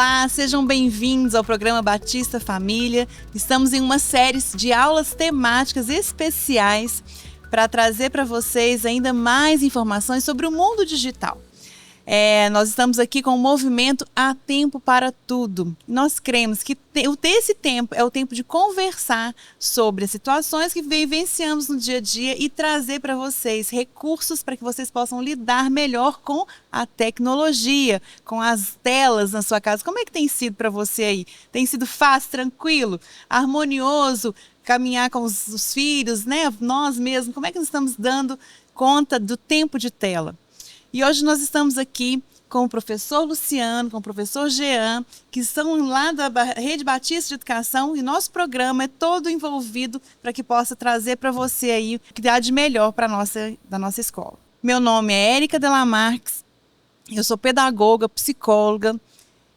Olá, sejam bem-vindos ao programa Batista Família. Estamos em uma série de aulas temáticas especiais para trazer para vocês ainda mais informações sobre o mundo digital. Nós estamos aqui com o movimento Há Tempo para Tudo. Nós cremos que esse tempo é o tempo de conversar sobre as situações que vivenciamos no dia a dia e trazer para vocês recursos para que vocês possam lidar melhor com a tecnologia, com as telas na sua casa. Como é que tem sido para você aí? Tem sido fácil, tranquilo, harmonioso caminhar com os filhos, né? Nós mesmos, como é que nós estamos dando conta do tempo de tela? E hoje nós estamos aqui com o professor Luciano, com o professor Jean, que são lá da Rede Batista de Educação, e nosso programa é todo envolvido para que possa trazer para você aí o que há de melhor da nossa escola. Meu nome é Érica Delamarques, eu sou pedagoga, psicóloga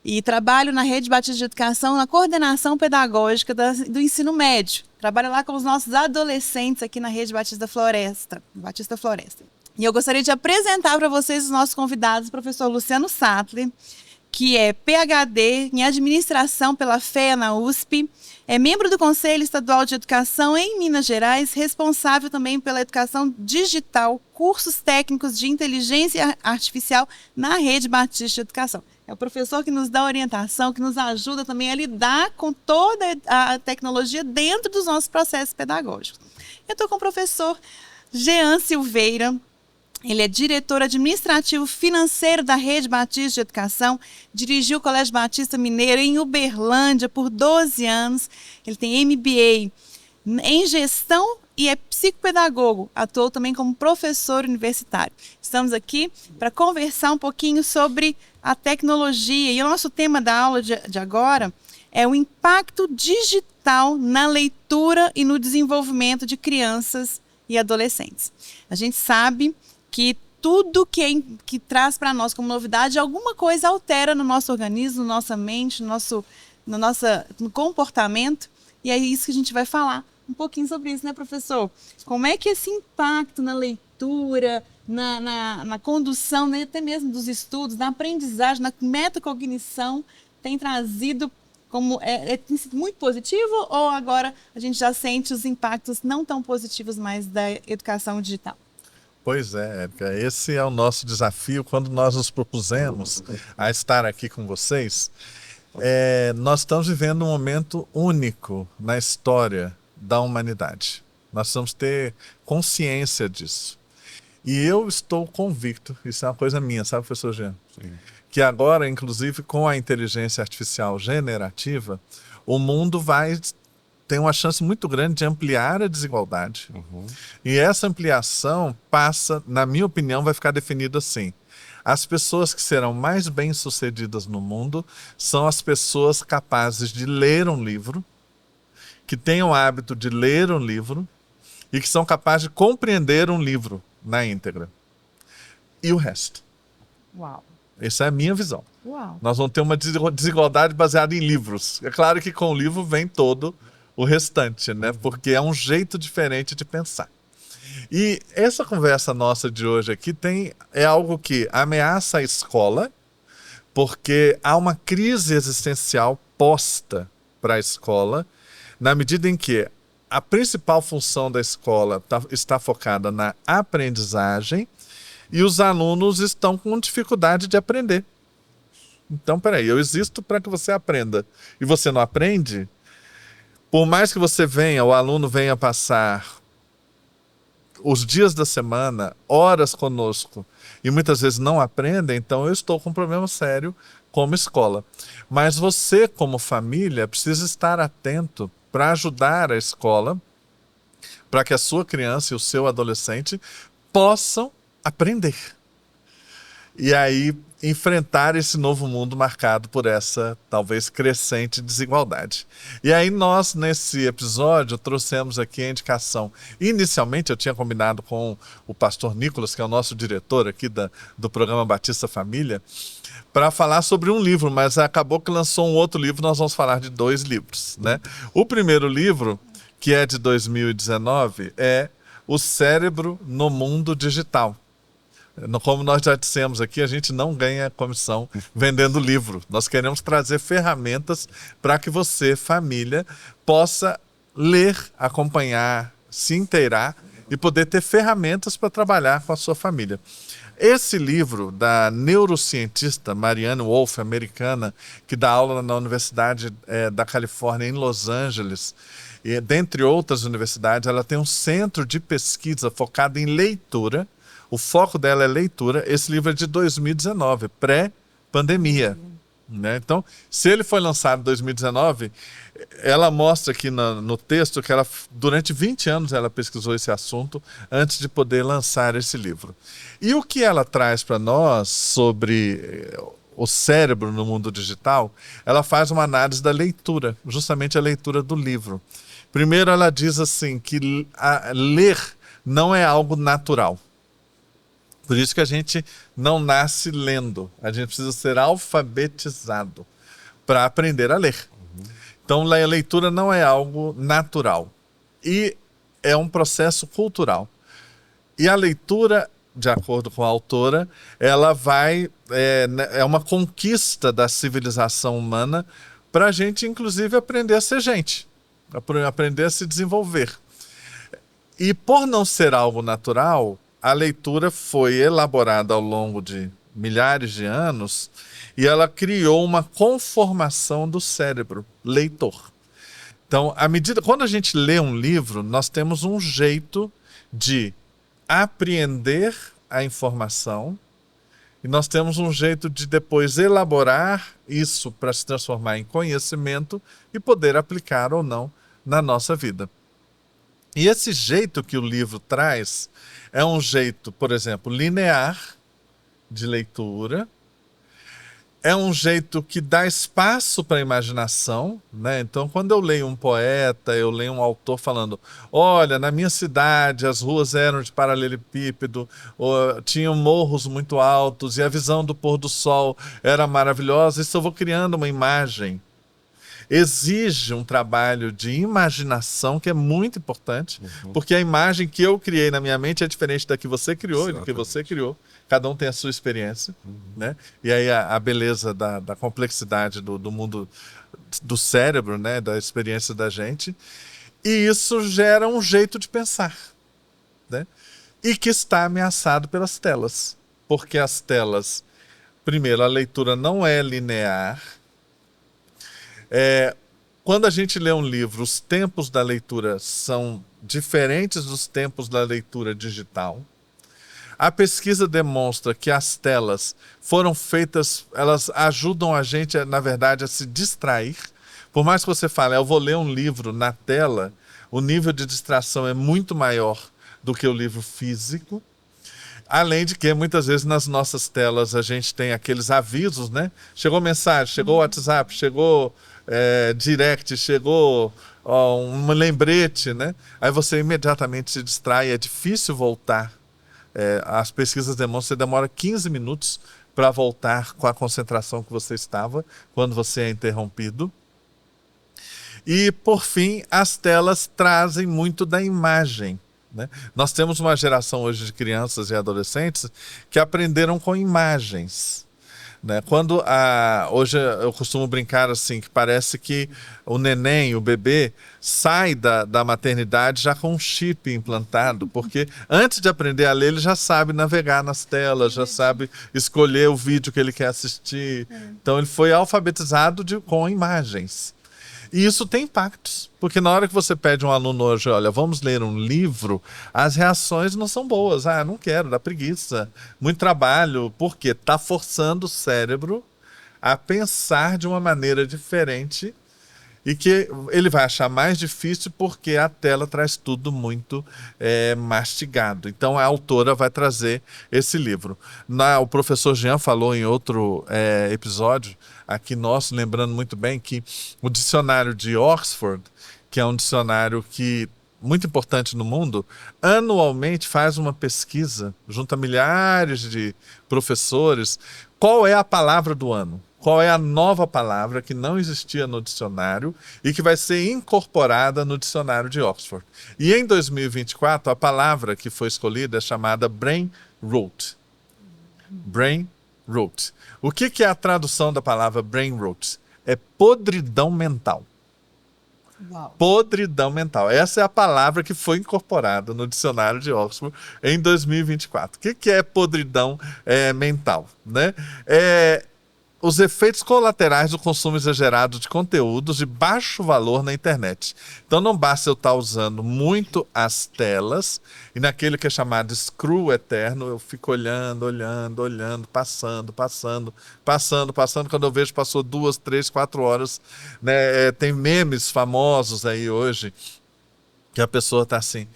e trabalho na Rede Batista de Educação na coordenação pedagógica do ensino médio. Trabalho lá com os nossos adolescentes aqui na Rede Batista Floresta. E eu gostaria de apresentar para vocês os nossos convidados, o professor Luciano Sattler, que é PhD em Administração pela FEA na USP, é membro do Conselho Estadual de Educação em Minas Gerais, responsável também pela educação digital, cursos técnicos de inteligência artificial na Rede Batista de Educação. É o professor que nos dá orientação, que nos ajuda também a lidar com toda a tecnologia dentro dos nossos processos pedagógicos. Eu estou com o professor Jean Silveira. Ele é diretor administrativo financeiro da Rede Batista de Educação, dirigiu o Colégio Batista Mineiro em Uberlândia por 12 anos. Ele tem MBA em gestão e é psicopedagogo, atuou também como professor universitário. Estamos aqui para conversar um pouquinho sobre a tecnologia, e o nosso tema da aula de agora é o impacto digital na leitura e no desenvolvimento de crianças e adolescentes. A gente sabe que tudo que traz para nós como novidade, alguma coisa altera no nosso organismo, na nossa mente, no comportamento, e é isso que a gente vai falar um pouquinho sobre isso, né, professor? Como é que esse impacto na leitura, na condução, né, até mesmo dos estudos, na aprendizagem, na metacognição, tem trazido como tem sido muito positivo, ou agora a gente já sente os impactos não tão positivos mais da educação digital? Pois é, Érica, esse é o nosso desafio quando nós nos propusemos a estar aqui com vocês. Nós estamos vivendo um momento único na história da humanidade. Nós precisamos ter consciência disso. E eu estou convicto, isso é uma coisa minha, sabe, professor Jean? Sim. Que agora, inclusive com a inteligência artificial generativa, o mundo tem uma chance muito grande de ampliar a desigualdade. Uhum. E essa ampliação passa, na minha opinião, vai ficar definido assim. As pessoas que serão mais bem-sucedidas no mundo são as pessoas capazes de ler um livro, que tenham o hábito de ler um livro e que são capazes de compreender um livro na íntegra. E o resto. Uau! Essa é a minha visão. Uau. Nós vamos ter uma desigualdade baseada em livros. É claro que com o livro vem todo o restante, né? Porque é um jeito diferente de pensar. E essa conversa nossa de hoje aqui é algo que ameaça a escola, porque há uma crise existencial posta para a escola, na medida em que a principal função da escola está focada na aprendizagem e os alunos estão com dificuldade de aprender. Então, peraí, eu existo para que você aprenda e você não aprende? Por mais que o aluno venha passar os dias da semana, horas conosco, e muitas vezes não aprenda, então eu estou com um problema sério como escola. Mas você, como família, precisa estar atento para ajudar a escola, para que a sua criança e o seu adolescente possam aprender. E aí enfrentar esse novo mundo marcado por essa, talvez, crescente desigualdade. E aí nós, nesse episódio, trouxemos aqui a indicação. Inicialmente eu tinha combinado com o pastor Nicolas, que é o nosso diretor aqui do programa Batista Família, para falar sobre um livro, mas acabou que lançou um outro livro, nós vamos falar de 2 livros, né? O primeiro livro, que é de 2019, é O Cérebro no Mundo Digital. Como nós já dissemos aqui, a gente não ganha comissão vendendo livro. Nós queremos trazer ferramentas para que você, família, possa ler, acompanhar, se inteirar e poder ter ferramentas para trabalhar com a sua família. Esse livro da neurocientista Marianne Wolf, americana, que dá aula na Universidade da Califórnia, em Los Angeles, e dentre outras universidades, ela tem um centro de pesquisa focado em leitura. O foco dela é leitura. Esse livro é de 2019, pré-pandemia, né? Então, se ele foi lançado em 2019, ela mostra aqui no texto que durante 20 anos ela pesquisou esse assunto antes de poder lançar esse livro. E o que ela traz para nós sobre o cérebro no mundo digital, ela faz uma análise da leitura, justamente a leitura do livro. Primeiro, ela diz assim que ler não é algo natural. Por isso que a gente não nasce lendo. A gente precisa ser alfabetizado para aprender a ler. Então, a leitura não é algo natural. E é um processo cultural. E a leitura, de acordo com a autora, ela é uma conquista da civilização humana para a gente, inclusive, aprender a ser gente. Aprender a se desenvolver. E por não ser algo natural, a leitura foi elaborada ao longo de milhares de anos e ela criou uma conformação do cérebro leitor. Então, quando a gente lê um livro, nós temos um jeito de apreender a informação e nós temos um jeito de depois elaborar isso para se transformar em conhecimento e poder aplicar ou não na nossa vida. E esse jeito que o livro traz é um jeito, por exemplo, linear de leitura, é um jeito que dá espaço para a imaginação, né? Então, quando eu leio um poeta, eu leio um autor falando, olha, na minha cidade as ruas eram de paralelepípedo, tinham morros muito altos e a visão do pôr do sol era maravilhosa, isso eu vou criando uma imagem. Exige um trabalho de imaginação que é muito importante, porque a imagem que eu criei na minha mente é diferente da que você criou e do que você criou. Cada um tem a sua experiência, né? E aí a beleza da complexidade do mundo do cérebro, né? Da experiência da gente. E isso gera um jeito de pensar, né? E que está ameaçado pelas telas. Porque as telas, primeiro, a leitura não é linear. Quando a gente lê um livro, os tempos da leitura são diferentes dos tempos da leitura digital. A pesquisa demonstra que as telas foram feitas, elas ajudam a gente, na verdade, a se distrair. Por mais que você fale, eu vou ler um livro na tela, o nível de distração é muito maior do que o livro físico. Além de que, muitas vezes, nas nossas telas, a gente tem aqueles avisos, né? Chegou mensagem, chegou WhatsApp, chegou direct, chegou um lembrete, né? Aí você imediatamente se distrai, é difícil voltar. As pesquisas demonstram que você demora 15 minutos para voltar com a concentração que você estava quando você é interrompido. E, por fim, as telas trazem muito da imagem, né? Nós temos uma geração hoje de crianças e adolescentes que aprenderam com imagens, né? Hoje eu costumo brincar assim, que parece que o neném, o bebê, sai da maternidade já com um chip implantado, porque antes de aprender a ler, ele já sabe navegar nas telas, já sabe escolher o vídeo que ele quer assistir. Então ele foi alfabetizado com imagens. E isso tem impactos, porque na hora que você pede um aluno hoje, olha, vamos ler um livro, as reações não são boas. Ah, não quero, dá preguiça, muito trabalho, porque está forçando o cérebro a pensar de uma maneira diferente e que ele vai achar mais difícil porque a tela traz tudo muito mastigado. Então a autora vai trazer esse livro. O professor Jean falou em outro episódio aqui nosso, lembrando muito bem que o dicionário de Oxford, que é um dicionário muito importante no mundo, anualmente faz uma pesquisa, junto a milhares de professores, qual é a palavra do ano. Qual é a nova palavra que não existia no dicionário e que vai ser incorporada no dicionário de Oxford. E em 2024, a palavra que foi escolhida é chamada brain rot. Brain rot. O que é a tradução da palavra brain rot? É podridão mental. Uau. Podridão mental. Essa é a palavra que foi incorporada no dicionário de Oxford em 2024. O que é podridão mental? Né? Os efeitos colaterais do consumo exagerado de conteúdos de baixo valor na internet. Então não basta eu estar usando muito as telas e naquele que é chamado scroll eterno, eu fico olhando, passando. Quando eu vejo passou 2, 3, 4 horas. Né? Tem memes famosos aí hoje que a pessoa está assim...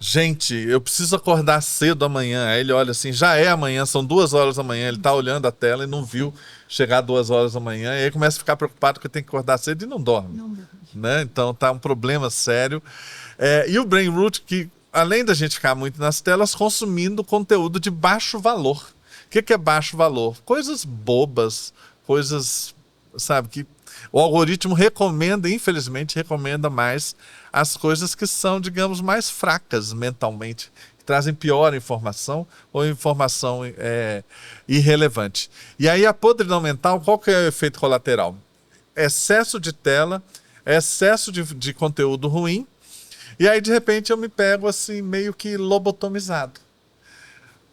Gente, eu preciso acordar cedo amanhã. Aí ele olha assim, já é amanhã, são 2 horas da manhã. Ele está olhando a tela e não viu chegar 2 horas da manhã. E aí começa a ficar preocupado que tem que acordar cedo e não dorme. Né? Então tá um problema sério. E o brain rot, que além da gente ficar muito nas telas, consumindo conteúdo de baixo valor. O que é baixo valor? Coisas bobas, coisas, sabe, que o algoritmo recomenda, infelizmente, recomenda mais as coisas que são, digamos, mais fracas mentalmente, que trazem pior informação ou informação irrelevante. E aí a podridão mental, qual que é o efeito colateral? Excesso de tela, excesso de conteúdo ruim, e aí de repente eu me pego assim, meio que lobotomizado.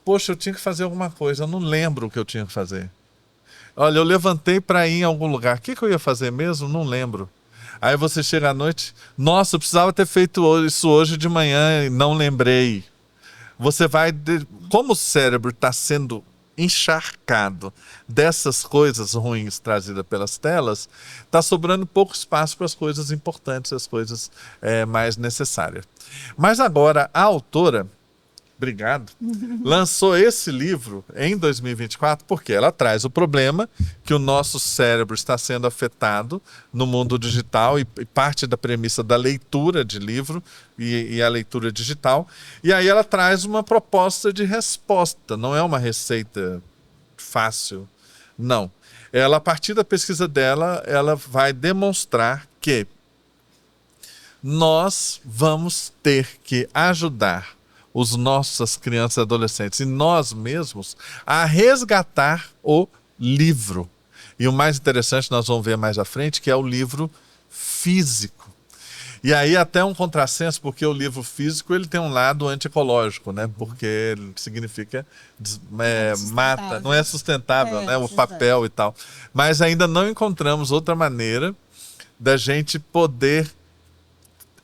Poxa, eu tinha que fazer alguma coisa, eu não lembro o que eu tinha que fazer. Olha, eu levantei para ir em algum lugar. O que eu ia fazer mesmo? Não lembro. Aí você chega à noite, nossa, eu precisava ter feito isso hoje de manhã e não lembrei. Você vai... Como o cérebro está sendo encharcado dessas coisas ruins trazidas pelas telas, está sobrando pouco espaço para as coisas importantes, as coisas mais necessárias. Mas agora, a autora... Obrigado. Lançou esse livro em 2024 porque ela traz o problema que o nosso cérebro está sendo afetado no mundo digital e parte da premissa da leitura de livro e a leitura digital. E aí ela traz uma proposta de resposta, não é uma receita fácil, não. Ela, a partir da pesquisa dela, ela vai demonstrar que nós vamos ter que ajudar os nossas crianças e adolescentes e nós mesmos a resgatar o livro. E o mais interessante, nós vamos ver mais à frente, que é o livro físico. E aí até um contrassenso, porque o livro físico ele tem um lado antiecológico, né? Porque ele significa mata, não é sustentável, né? O papel e tal. Mas ainda não encontramos outra maneira da gente poder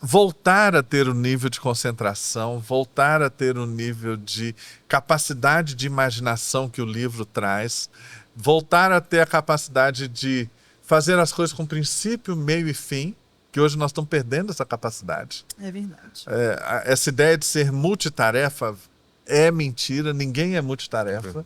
voltar a ter o nível de concentração, voltar a ter o nível de capacidade de imaginação que o livro traz, voltar a ter a capacidade de fazer as coisas com princípio, meio e fim, que hoje nós estamos perdendo essa capacidade. É verdade. Essa ideia de ser multitarefa é mentira, ninguém é multitarefa.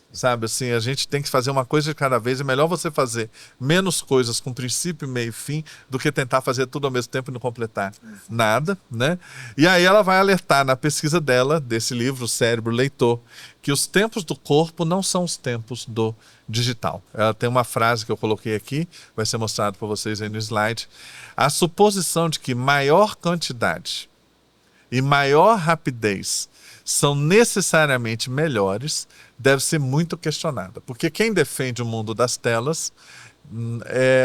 Sabe, assim, a gente tem que fazer uma coisa de cada vez. É melhor você fazer menos coisas com princípio, meio e fim do que tentar fazer tudo ao mesmo tempo e não completar nada, né? E aí ela vai alertar na pesquisa dela, desse livro, O Cérebro Leitor, que os tempos do corpo não são os tempos do digital. Ela tem uma frase que eu coloquei aqui, vai ser mostrado para vocês aí no slide. A suposição de que maior quantidade e maior rapidez são necessariamente melhores, deve ser muito questionada. Porque quem defende o mundo das telas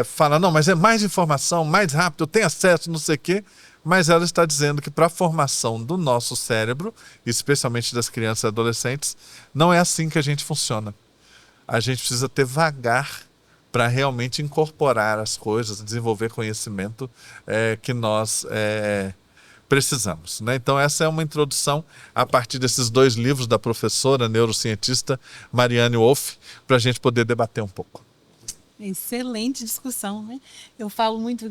fala, não, mas é mais informação, mais rápido, eu tenho acesso, não sei o quê. Mas ela está dizendo que para a formação do nosso cérebro, especialmente das crianças e adolescentes, não é assim que a gente funciona. A gente precisa ter vagar para realmente incorporar as coisas, desenvolver conhecimento que nós... precisamos, né? Então essa é uma introdução a partir desses 2 livros da professora neurocientista Marianne Wolf, para a gente poder debater um pouco. Excelente discussão, né? Eu falo muito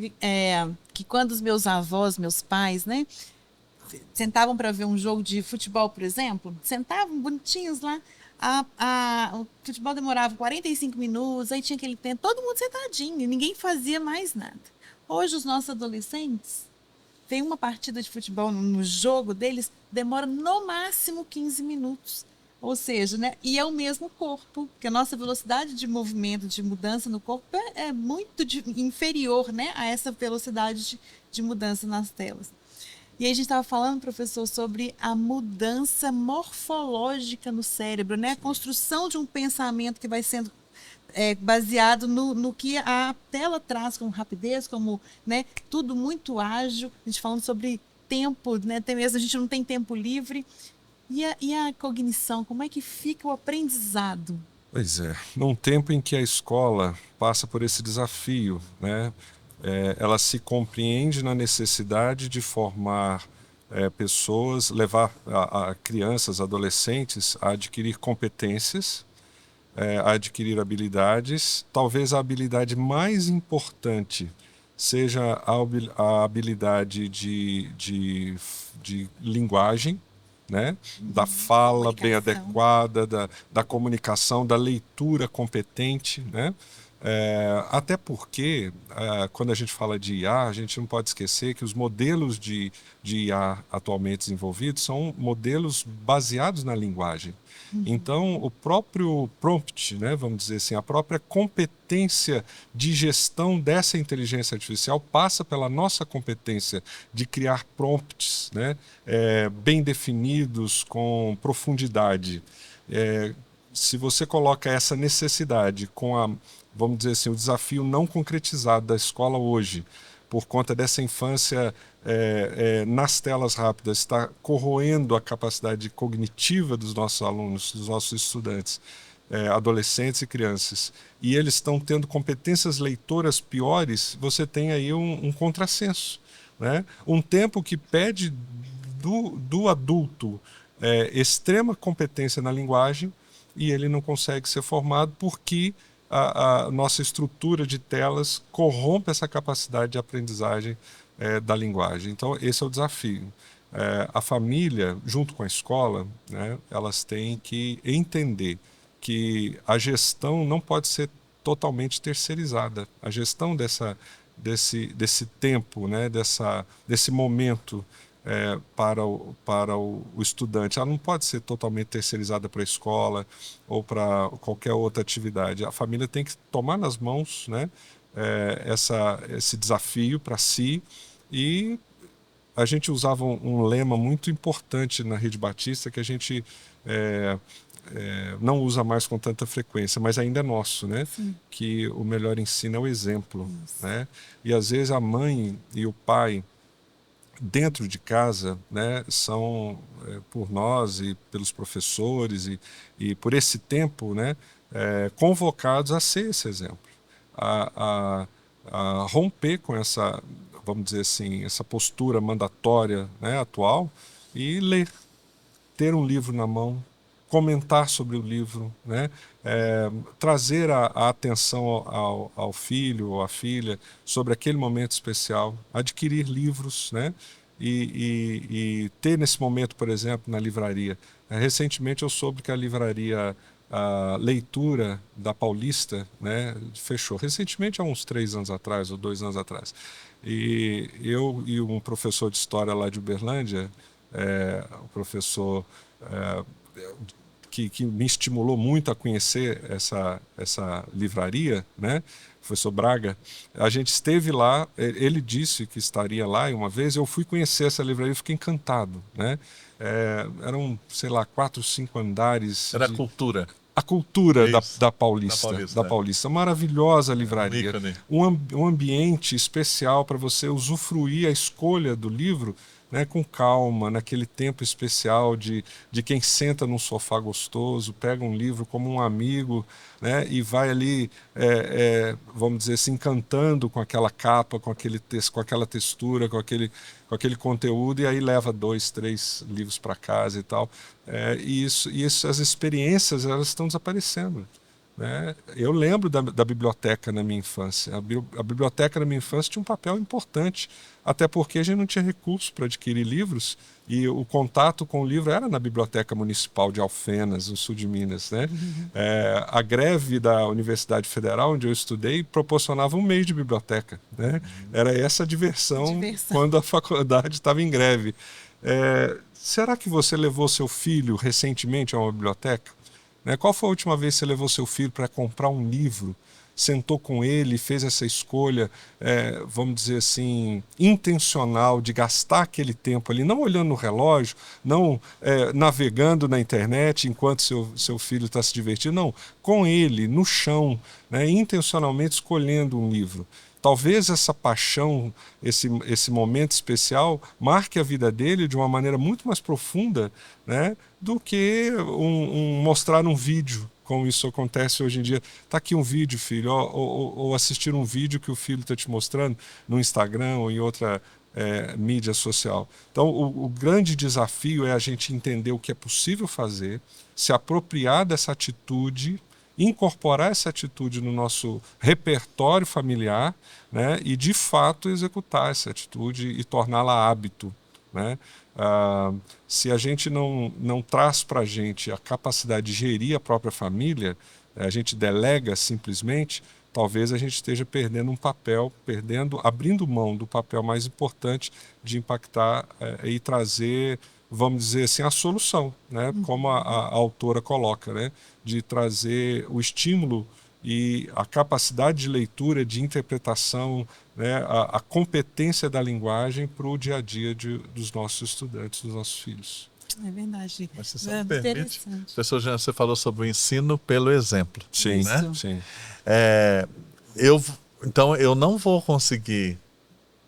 que quando os meus avós, meus pais, né, sentavam para ver um jogo de futebol, por exemplo, sentavam bonitinhos lá, o futebol demorava 45 minutos, aí tinha aquele tempo, todo mundo sentadinho, e ninguém fazia mais nada. Hoje os nossos adolescentes, tem uma partida de futebol no jogo deles, demora no máximo 15 minutos. Ou seja, né? E é o mesmo corpo, porque a nossa velocidade de movimento, de mudança no corpo é muito inferior, né, a essa velocidade de mudança nas telas. E aí a gente estava falando, professor, sobre a mudança morfológica no cérebro, né? A construção de um pensamento que vai sendo baseado no que a tela traz como rapidez, como, né, tudo muito ágil. A gente falando sobre tempo, né? Até mesmo a gente não tem tempo livre. E a cognição, como é que fica o aprendizado? Pois é, num tempo em que a escola passa por esse desafio, né? Ela se compreende na necessidade de formar pessoas, levar a crianças, adolescentes a adquirir competências, a adquirir habilidades. Talvez a habilidade mais importante seja a habilidade de linguagem, né? Da fala bem adequada, da comunicação, da leitura competente, né? Até porque, quando a gente fala de IA, a gente não pode esquecer que os modelos de IA atualmente desenvolvidos são modelos baseados na linguagem. Então, o próprio prompt, né, vamos dizer assim, a própria competência de gestão dessa inteligência artificial passa pela nossa competência de criar prompts, né, bem definidos, com profundidade. Se você coloca essa necessidade com vamos dizer assim, o desafio não concretizado da escola hoje, por conta dessa infância nas telas rápidas, está corroendo a capacidade cognitiva dos nossos alunos, dos nossos estudantes, adolescentes e crianças, e eles estão tendo competências leitoras piores, você tem aí um contrassenso, né? Um tempo que pede do adulto extrema competência na linguagem, e ele não consegue ser formado porque a nossa estrutura de telas corrompe essa capacidade de aprendizagem da linguagem. Então, esse é o desafio. A família, junto com a escola, né, elas têm que entender que a gestão não pode ser totalmente terceirizada. A gestão desse tempo, né, desse momento para o estudante, ela não pode ser totalmente terceirizada para a escola ou para qualquer outra atividade. A família tem que tomar nas mãos, né, esse desafio para si. E a gente usava um lema muito importante na Rede Batista, que a gente não usa mais com tanta frequência, mas ainda é nosso, né? Que o melhor ensino é o exemplo, né? E às vezes a mãe e o pai dentro de casa, né, são por nós e pelos professores e por esse tempo, né, convocados a ser esse exemplo, a romper com essa, vamos dizer assim, essa postura mandatória, né, atual, e ler, ter um livro na mão, comentar sobre o livro, né? Trazer a atenção ao filho ou à filha sobre aquele momento especial, adquirir livros, né? E ter nesse momento, por exemplo, na livraria. Recentemente eu soube que a livraria Leitura da Paulista, né, fechou. Recentemente, há uns 3 anos atrás ou 2 anos atrás. E eu e um professor de história lá de Uberlândia, o professor que me estimulou muito a conhecer essa livraria, né? Professor Braga, a gente esteve lá, ele disse que estaria lá, e uma vez eu fui conhecer essa livraria e fiquei encantado, né? Eram, sei lá, 4, 5 andares. Era cultura. A cultura da Paulista. Maravilhosa livraria. Um ambiente especial para você usufruir a escolha do livro, né, com calma, naquele tempo especial de quem senta num sofá gostoso, pega um livro como um amigo, né, e vai ali, vamos dizer assim, encantando com aquela capa, com aquele texto, com aquela textura, com aquele conteúdo, e aí leva 2, 3 livros para casa e tal. As experiências, elas estão desaparecendo, né? Eu lembro da biblioteca na minha infância. A biblioteca na minha infância tinha um papel importante, até porque a gente não tinha recursos para adquirir livros, e o contato com o livro era na Biblioteca Municipal de Alfenas, no sul de Minas, né? A greve da Universidade Federal, onde eu estudei, proporcionava um mês de biblioteca, né? Era essa a diversão quando a faculdade estava em greve. Será que você levou seu filho recentemente a uma biblioteca? Qual foi a última vez que você levou seu filho para comprar um livro? sentou com ele, fez essa escolha, vamos dizer assim, intencional de gastar aquele tempo ali, não olhando no relógio, não navegando na internet enquanto seu filho está se divertindo, não, com ele, no chão, né, intencionalmente escolhendo um livro. Talvez essa paixão, esse momento especial, marque a vida dele de uma maneira muito mais profunda, né, do que mostrar um vídeo, como isso acontece hoje em dia. Está aqui um vídeo, filho, ou assistir um vídeo que o filho está te mostrando no Instagram ou em outra mídia social. Então, o grande desafio é a gente entender o que é possível fazer, se apropriar dessa atitude, incorporar essa atitude no nosso repertório familiar, né, e de fato executar essa atitude e torná-la hábito, né? Se a gente não traz para a gente a capacidade de gerir a própria família, a gente delega simplesmente, talvez a gente esteja perdendo um papel, abrindo mão do papel mais importante de impactar e trazer, vamos dizer assim, a solução, né? Como a autora coloca, né? De trazer o estímulo e a capacidade de leitura, de interpretação, né? A competência da linguagem para o dia a dia dos nossos estudantes, dos nossos filhos. É verdade. Mas se você me permite, professor Jean, você falou sobre o ensino pelo exemplo. Sim, né? Sim. Então eu não vou conseguir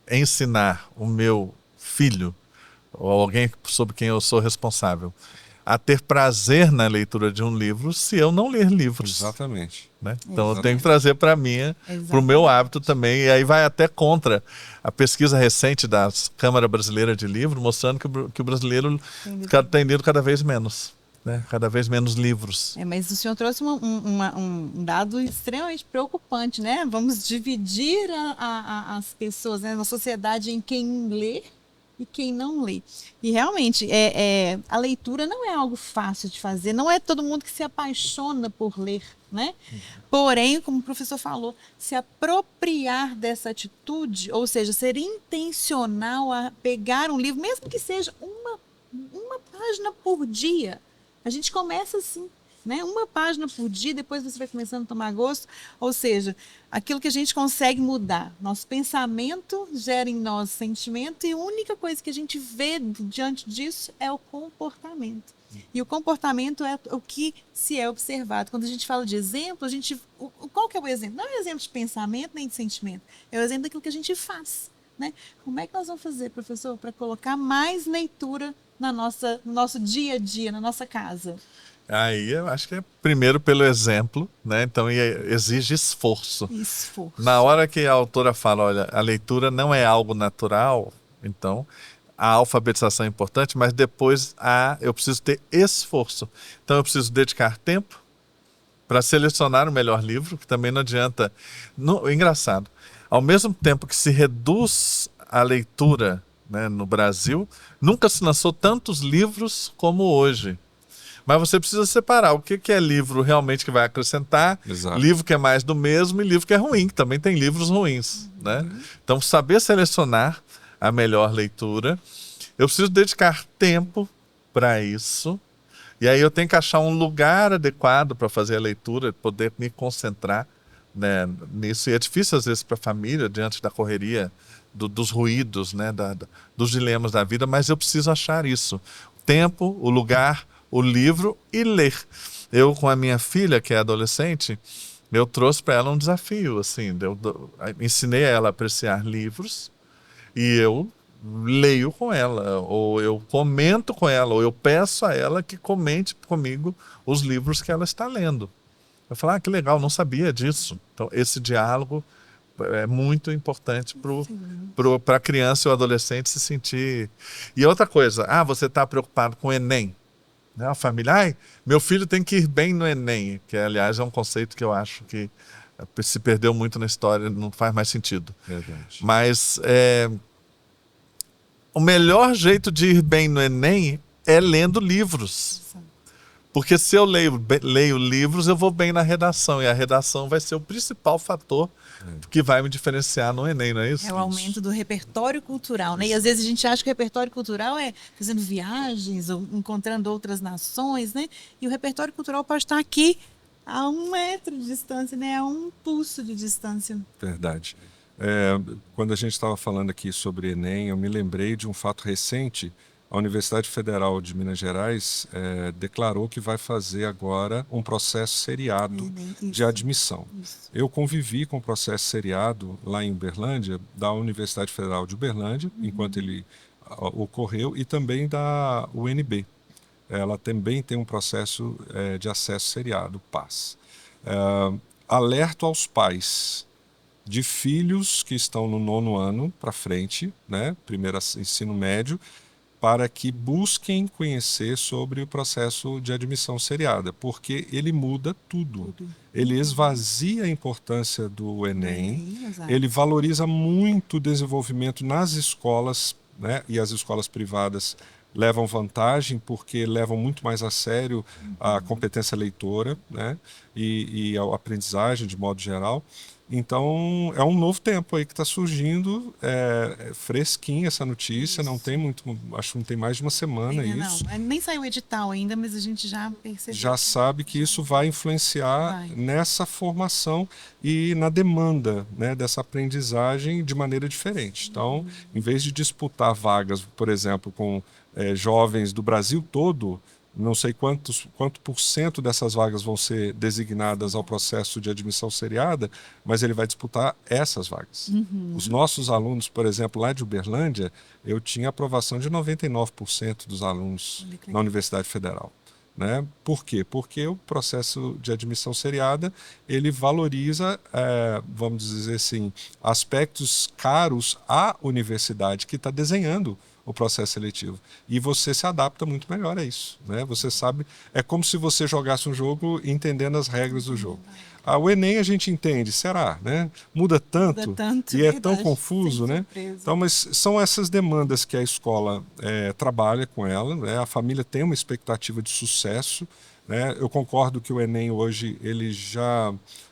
ensinar o meu filho ou alguém sobre quem eu sou responsável a ter prazer na leitura de um livro se eu não ler livros. Exatamente. Né? Então eu tenho que trazer para o meu hábito também, e aí vai até contra a pesquisa recente da Câmara Brasileira de Livro, mostrando que o brasileiro tem lido cada vez menos. Né? Cada vez menos livros. Mas o senhor trouxe um dado extremamente preocupante, né? Vamos dividir as pessoas, né, na sociedade em quem lê e quem não lê. E realmente, a leitura não é algo fácil de fazer, não é todo mundo que se apaixona por ler, né? Porém, como o professor falou, se apropriar dessa atitude, ou seja, ser intencional a pegar um livro, mesmo que seja uma página por dia. A gente começa assim, né? Uma página por dia, depois você vai começando a tomar gosto. Ou seja, aquilo que a gente consegue mudar. Nosso pensamento gera em nós sentimento, e a única coisa que a gente vê diante disso é o comportamento. E o comportamento é o que se é observado. Quando a gente fala de exemplo, qual que é o exemplo? Não é o exemplo de pensamento nem de sentimento. É o exemplo daquilo que a gente faz. Né? Como é que nós vamos fazer, professor, para colocar mais leitura no nosso dia a dia, na nossa casa? Aí eu acho que é primeiro pelo exemplo, né? Então exige esforço. Na hora que a autora fala, olha, a leitura não é algo natural, então a alfabetização é importante, mas depois eu preciso ter esforço. Então eu preciso dedicar tempo para selecionar o melhor livro, que também não adianta. Engraçado, ao mesmo tempo que se reduz a leitura, né, no Brasil, nunca se lançou tantos livros como hoje. Mas você precisa separar o que é livro realmente que vai acrescentar, Exato. Livro que é mais do mesmo e livro que é ruim, que também tem livros ruins. Né? Então, saber selecionar a melhor leitura. Eu preciso dedicar tempo para isso. E aí eu tenho que achar um lugar adequado para fazer a leitura, poder me concentrar, né, nisso. E é difícil às vezes para a família, diante da correria, dos ruídos, né, dos dilemas da vida, mas eu preciso achar isso. O tempo, o lugar, o livro e ler. Eu, com a minha filha, que é adolescente, eu trouxe para ela um desafio. Assim, ensinei ela a apreciar livros e eu leio com ela, ou eu comento com ela, ou eu peço a ela que comente comigo os livros que ela está lendo. Eu falo, que legal, não sabia disso. Então, esse diálogo é muito importante para a criança e o adolescente se sentir. E outra coisa, você está preocupado com o Enem. Né? A família, meu filho tem que ir bem no Enem, que aliás é um conceito que eu acho que se perdeu muito na história, não faz mais sentido. Verdade. Mas o melhor jeito de ir bem no Enem é lendo livros. Porque se eu leio livros, eu vou bem na redação. E a redação vai ser o principal fator que vai me diferenciar no Enem, não é isso? É o aumento do repertório cultural, né? E às vezes a gente acha que o repertório cultural é fazendo viagens ou encontrando outras nações, né? E o repertório cultural pode estar aqui a 1 metro de distância, né? A um pulso de distância. Verdade. Quando a gente estava falando aqui sobre Enem, eu me lembrei de um fato recente. A Universidade Federal de Minas Gerais declarou que vai fazer agora um processo seriado de admissão. Isso. Eu convivi com o processo seriado lá em Uberlândia, da Universidade Federal de Uberlândia, enquanto ele ocorreu, e também da UNB. Ela também tem um processo de acesso seriado, PAS. Alerto aos pais de filhos que estão no 9º ano para frente, né, primeiro ensino médio, para que busquem conhecer sobre o processo de admissão seriada, porque ele muda tudo. Ele esvazia a importância do Enem, ele valoriza muito o desenvolvimento nas escolas, né, e as escolas privadas levam vantagem porque levam muito mais a sério a competência leitora, né, e a aprendizagem de modo geral. Então, é um novo tempo aí que está surgindo, fresquinha essa notícia, Isso. não tem muito, acho que não tem mais de uma semana Ainda isso. não. Nem saiu o edital ainda, mas a gente já percebeu. Já sabe que isso vai influenciar nessa formação e na demanda, né, dessa aprendizagem de maneira diferente. Então, em vez de disputar vagas, por exemplo, com jovens do Brasil todo, não sei quanto por cento dessas vagas vão ser designadas ao processo de admissão seriada, mas ele vai disputar essas vagas. Os nossos alunos, por exemplo, lá de Uberlândia, eu tinha aprovação de 99% dos alunos na Universidade Federal. Né? Por quê? Porque o processo de admissão seriada, ele valoriza, vamos dizer assim, aspectos caros à universidade que está desenhando o processo seletivo. E você se adapta muito melhor a isso. Né? Você sabe, é como se você jogasse um jogo entendendo as regras do jogo. O Enem a gente entende, será? Né? Muda tanto e é tão confuso. Né? Então, mas são essas demandas que a escola trabalha com ela. Né? A família tem uma expectativa de sucesso. Né? Eu concordo que o Enem hoje,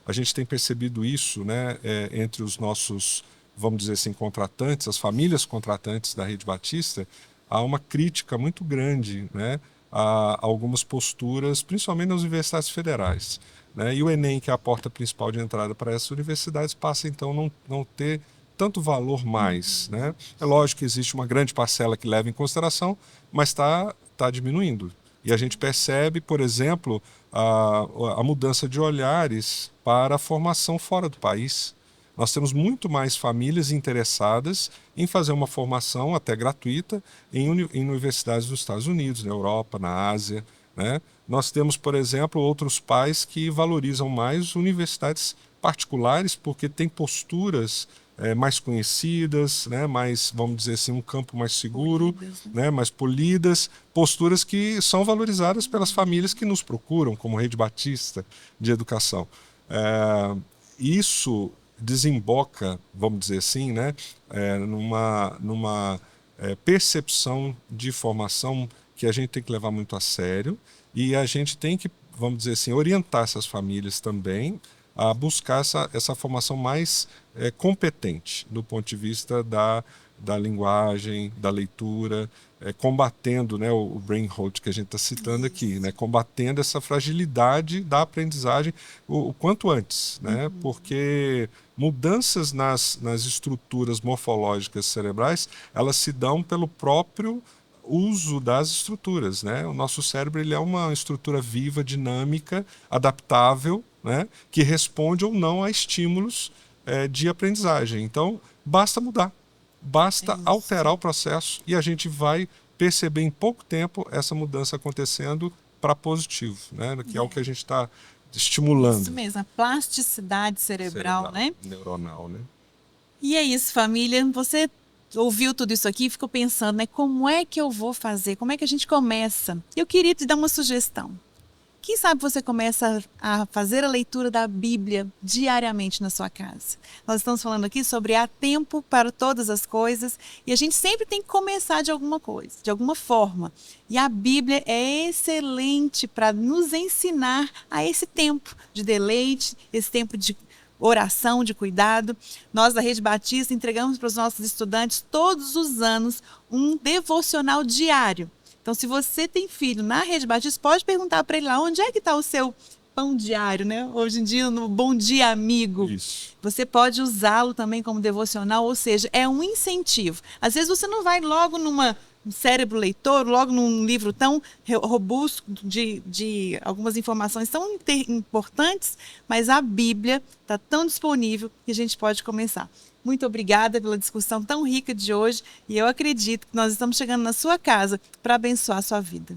a gente tem percebido isso, né? Entre os nossos, vamos dizer assim, contratantes, as famílias contratantes da Rede Batista, há uma crítica muito grande, né, a algumas posturas, principalmente nas universidades federais. Né? E o Enem, que é a porta principal de entrada para essas universidades, passa então a não ter tanto valor mais. Né? É lógico que existe uma grande parcela que leva em consideração, mas está diminuindo. E a gente percebe, por exemplo, a mudança de olhares para a formação fora do país. Nós temos muito mais famílias interessadas em fazer uma formação até gratuita em universidades dos Estados Unidos, na Europa, na Ásia. Né? Nós temos, por exemplo, outros pais que valorizam mais universidades particulares porque têm posturas mais conhecidas, né? Mais, vamos dizer assim, um campo mais seguro, né? Mais polidas, posturas que são valorizadas pelas famílias que nos procuram como Rede Batista de Educação. Isso desemboca, vamos dizer assim, né, numa percepção de formação que a gente tem que levar muito a sério e a gente tem que, vamos dizer assim, orientar essas famílias também a buscar essa formação mais competente do ponto de vista da linguagem, da leitura, combatendo, né, o brain rot que a gente está citando aqui, né, combatendo essa fragilidade da aprendizagem o quanto antes, né, porque mudanças nas estruturas morfológicas cerebrais, elas se dão pelo próprio uso das estruturas. Né? O nosso cérebro ele é uma estrutura viva, dinâmica, adaptável, né, que responde ou não a estímulos de aprendizagem. Então, basta mudar. Basta alterar o processo e a gente vai perceber em pouco tempo essa mudança acontecendo para positivo, né? Que é o que a gente está estimulando. Isso mesmo, a plasticidade cerebral, né? Neuronal, né? E é isso, família. Você ouviu tudo isso aqui e ficou pensando, né? Como é que eu vou fazer? Como é que a gente começa? Eu queria te dar uma sugestão. Quem sabe você começa a fazer a leitura da Bíblia diariamente na sua casa. Nós estamos falando aqui sobre há tempo para todas as coisas e a gente sempre tem que começar de alguma coisa, de alguma forma. E a Bíblia é excelente para nos ensinar a esse tempo de deleite, esse tempo de oração, de cuidado. Nós da Rede Batista entregamos para os nossos estudantes todos os anos um devocional diário. Então, se você tem filho na Rede Batista, pode perguntar para ele lá onde é que está o seu pão diário, né? Hoje em dia, no Bom Dia Amigo. Isso. Você pode usá-lo também como devocional, ou seja, é um incentivo. Às vezes você não vai logo um cérebro leitor, logo num livro tão robusto, de algumas informações tão importantes, mas a Bíblia está tão disponível que a gente pode começar. Muito obrigada pela discussão tão rica de hoje e eu acredito que nós estamos chegando na sua casa para abençoar a sua vida.